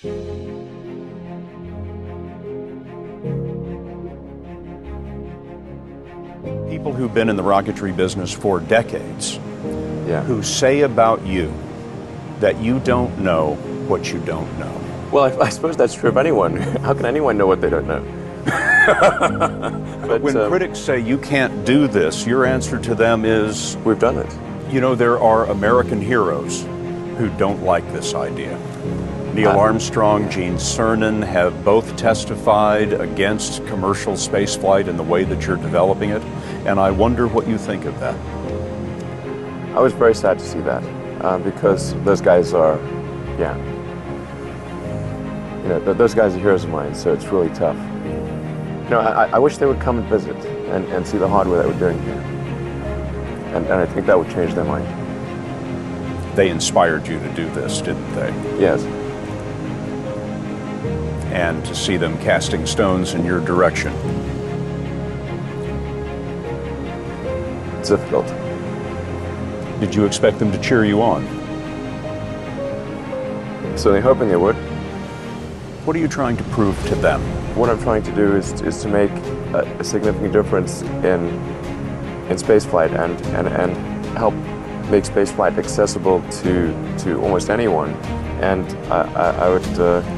People who've been in the rocketry business for decades, Yeah. who say about you that you don't know what you don't know. Well, I suppose that's true of anyone. How can anyone know what they don't know? But When critics say you can't do this, your answer to them is, we've done it. you know, there are American heroes who don't like this idea. Neil Armstrong, Gene Cernan have both testified against commercial spaceflight in the way that you're developing it, and I wonder what you think of that. I was very sad to see that because those guys are, yeah. You know, those guys are heroes of mine, so it's really tough. You know, I wish they would come and visit and see the hardware that we're doing here. And I think that would change their mind. They inspired you to do this, didn't they? Yes. And to see them casting stones in your direction. It's difficult. Did you expect them to cheer you on? Certainly hoping they would. What are you trying to prove to them? What I'm trying to do is to make a significant difference in spaceflight and help make spaceflight accessible to almost anyone. And I would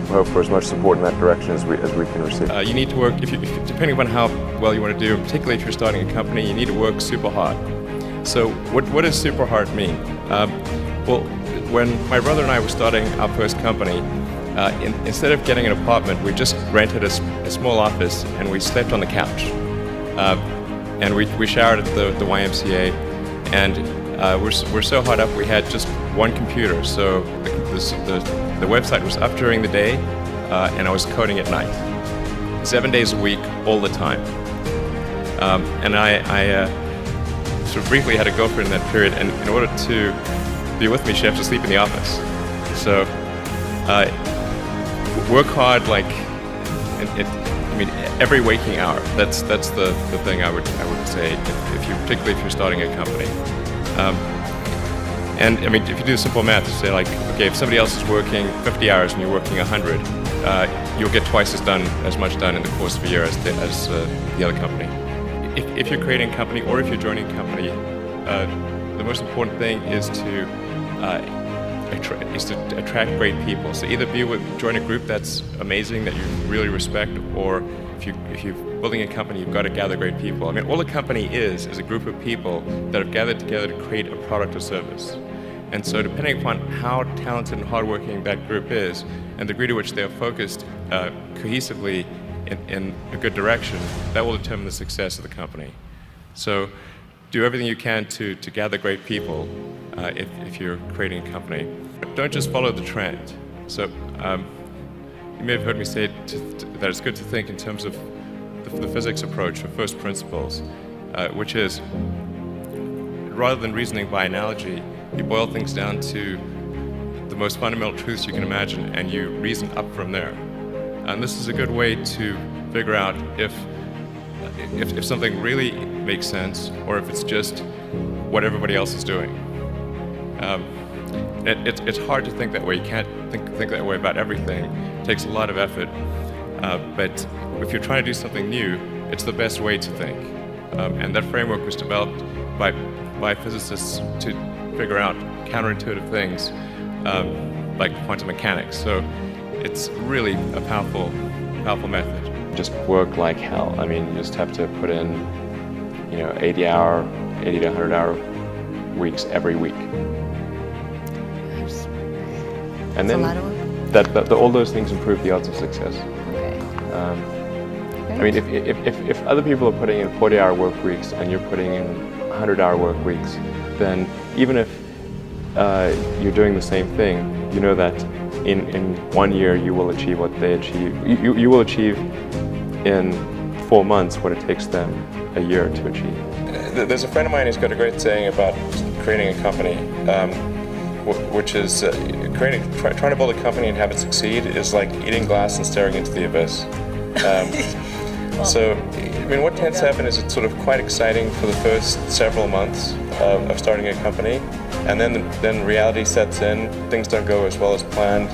hope for as much support in that direction as we can receive. You need to work, depending on how well you want to do, particularly if you're starting a company, you need to work super hard. So what does super hard mean? Well, when my brother and I were starting our first company, instead of getting an apartment, we just rented a small office and we slept on the couch. And we showered at the YMCA, and we're so hard up we had just one computer. So the website was up during the day, and I was coding at night, 7 days a week, all the time. And I sort of briefly had a girlfriend in that period, and in order to be with me, she had to sleep in the office. So work hard, like every waking hour. That's the thing I would say, particularly if you're starting a company. And I mean, if you do simple math, you say like, okay, if somebody else is working 50 hours and you're working 100, you'll get twice as much done in the course of a year as the other company. If you're creating a company or if you're joining a company, the most important thing is to attract great people. So either join a group that's amazing that you really respect, or if you're building a company, you've got to gather great people. I mean, all a company is a group of people that have gathered together to create a product or service. And so depending upon how talented and hardworking that group is, and the degree to which they are focused cohesively in a good direction, that will determine the success of the company. So do everything you can to gather great people if you're creating a company. Don't just follow the trend. So you may have heard me say that it's good to think in terms of the physics approach, or first principles, which is, rather than reasoning by analogy, you boil things down to the most fundamental truths you can imagine, and you reason up from there. And this is a good way to figure out if something really makes sense, or if it's just what everybody else is doing. It's hard to think that way. You can't think that way about everything. It takes a lot of effort. But if you're trying to do something new, it's the best way to think. And that framework was developed by physicists to figure out counterintuitive things like quantum mechanics. So it's really a powerful method. Just work like hell. I mean, you just have to put in, 80 to 100 hour weeks every week. And then all those things improve the odds of success. Okay. I mean, if other people are putting in 40-hour work weeks and you're putting in 100-hour work weeks, then even if you're doing the same thing, you know that in 1 year you will achieve what they achieve. You will achieve in 4 months what it takes them a year to achieve. There's a friend of mine who's got a great saying about creating a company, which is trying to build a company and have it succeed is like eating glass and staring into the abyss. So, I mean, what tends to happen is it's sort of quite exciting for the first several months of starting a company, and then reality sets in. Things don't go as well as planned.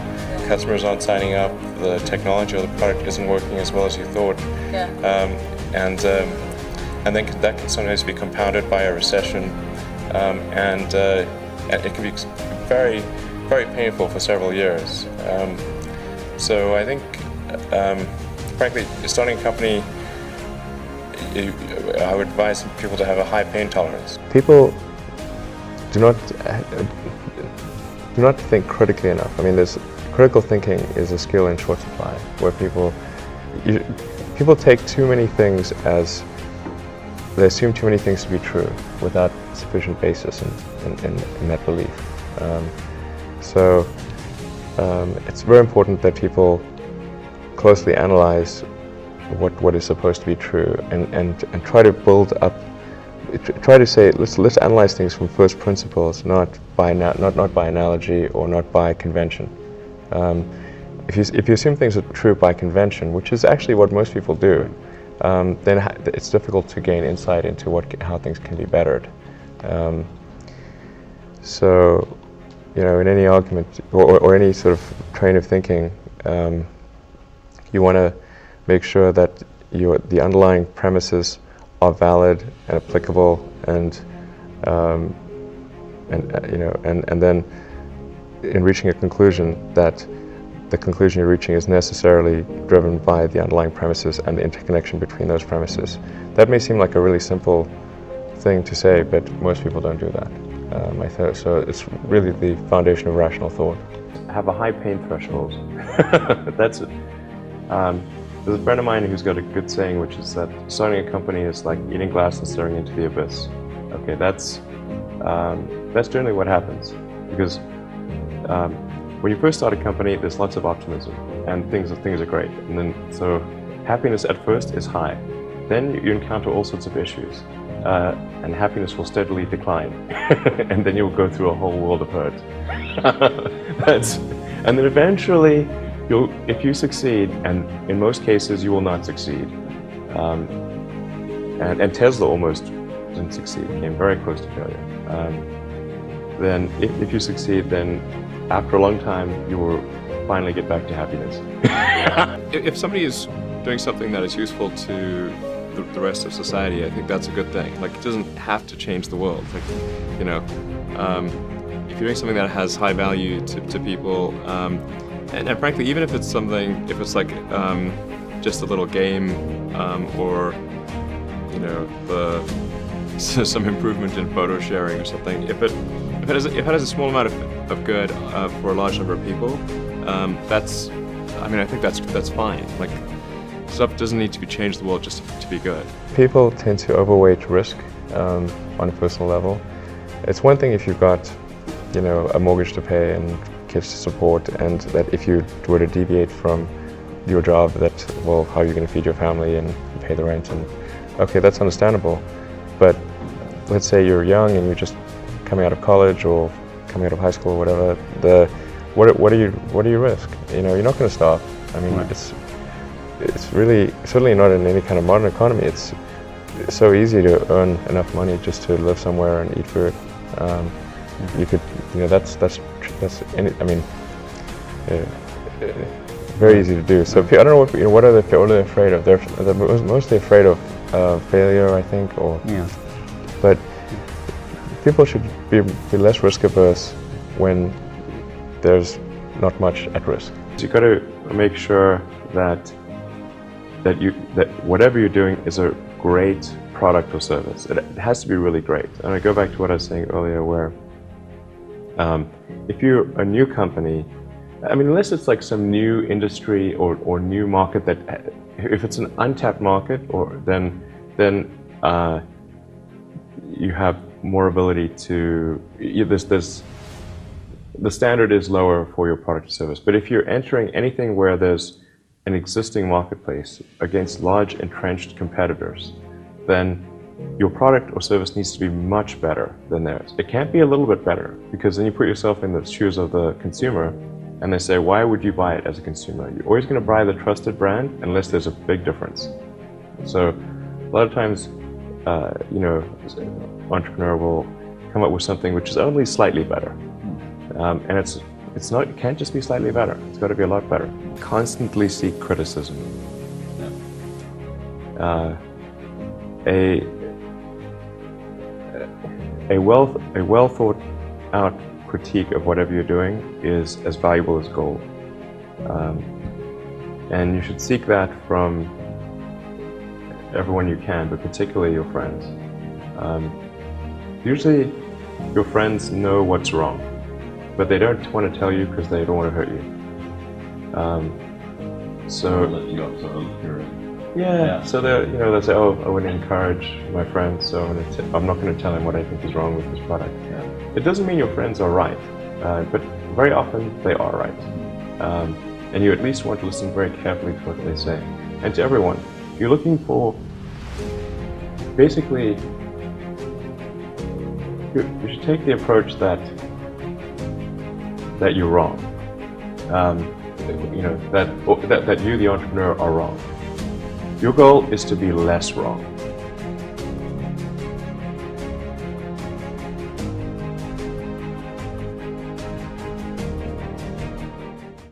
customers aren't signing up, the technology or the product isn't working as well as you thought. Yeah. And then that can sometimes be compounded by a recession, and it can be very, very painful for several years. So I think, frankly, starting a company, I would advise people to have a high pain tolerance. People do not think critically enough. I mean, critical thinking is a skill in short supply, where people take too many things as, they assume too many things to be true without sufficient basis in that belief. So it's very important that people closely analyze what is supposed to be true, and try to build up, try to say, let's analyze things from first principles, not by analogy or not by convention. If you assume things are true by convention, which is actually what most people do, then it's difficult to gain insight into how things can be bettered. So, in any argument or any sort of train of thinking, you want to make sure that the underlying premises are valid and applicable, and then in reaching a conclusion, that the conclusion you're reaching is necessarily driven by the underlying premises and the interconnection between those premises. That may seem like a really simple thing to say, but most people don't do that. So it's really the foundation of rational thought. Have a high pain threshold. That's it. There's a friend of mine who's got a good saying, which is that starting a company is like eating glass and staring into the abyss. Okay, that's generally what happens, because when you first start a company, there's lots of optimism and things are great, and then so happiness at first is high. Then you encounter all sorts of issues, and happiness will steadily decline, and then you'll go through a whole world of hurt. And then eventually, if you succeed, and in most cases you will not succeed, and Tesla almost didn't succeed, came very close to failure. Then if you succeed, then after a long time you will finally get back to happiness. If somebody is doing something that is useful to the rest of society, I think that's a good thing. Like, it doesn't have to change the world. Like, if you're doing something that has high value to people, and frankly, even if it's something, if it's like just a little game, or some improvement in photo sharing or something, if it has a small amount of good for a large number of people, I think that's fine. Like, stuff doesn't need to be changed the world just to be good. People tend to overweight risk on a personal level. It's one thing if you've got, a mortgage to pay and kids to support, and that if you were to deviate from your job, how are you going to feed your family and pay the rent? And okay, that's understandable. But let's say you're young and you're just coming out of college or coming out of high school or whatever. What do you risk? You're not going to stop. I mean, right. It's really certainly not in any kind of modern economy. It's so easy to earn enough money just to live somewhere and eat food. You could, very easy to do. So I don't know what are they afraid of? They're mostly afraid of failure, I think, but people should be less risk averse when there's not much at risk. So you've got to make sure that whatever you're doing is a great product or service. It has to be really great. And I go back to what I was saying earlier, where if you're a new company, unless it's like some new industry or new market if it's an untapped market, then you have more ability to. The standard is lower for your product or service. But if you're entering anything where there's an existing marketplace against large entrenched competitors, then your product or service needs to be much better than theirs. It can't be a little bit better, because then you put yourself in the shoes of the consumer, and they say, why would you buy it as a consumer? You're always going to buy the trusted brand unless there's a big difference. So a lot of times, entrepreneur will come up with something which is only slightly better. And it can't just be slightly better. It's got to be a lot better. Constantly seek criticism. A well thought out critique of whatever you're doing is as valuable as gold. And you should seek that from everyone you can, but particularly your friends. Usually your friends know what's wrong, but they don't want to tell you because they don't want to hurt you. So lift you up, so yeah, so they'll say, oh, I wouldn't encourage my friend, so I'm not going to tell him what I think is wrong with this product. Yeah. It doesn't mean your friends are right, but very often they are right. And you at least want to listen very carefully to what they say. And to everyone, you're looking for, basically, you should take the approach that you're wrong. That you, the entrepreneur, are wrong. Your goal is to be less wrong.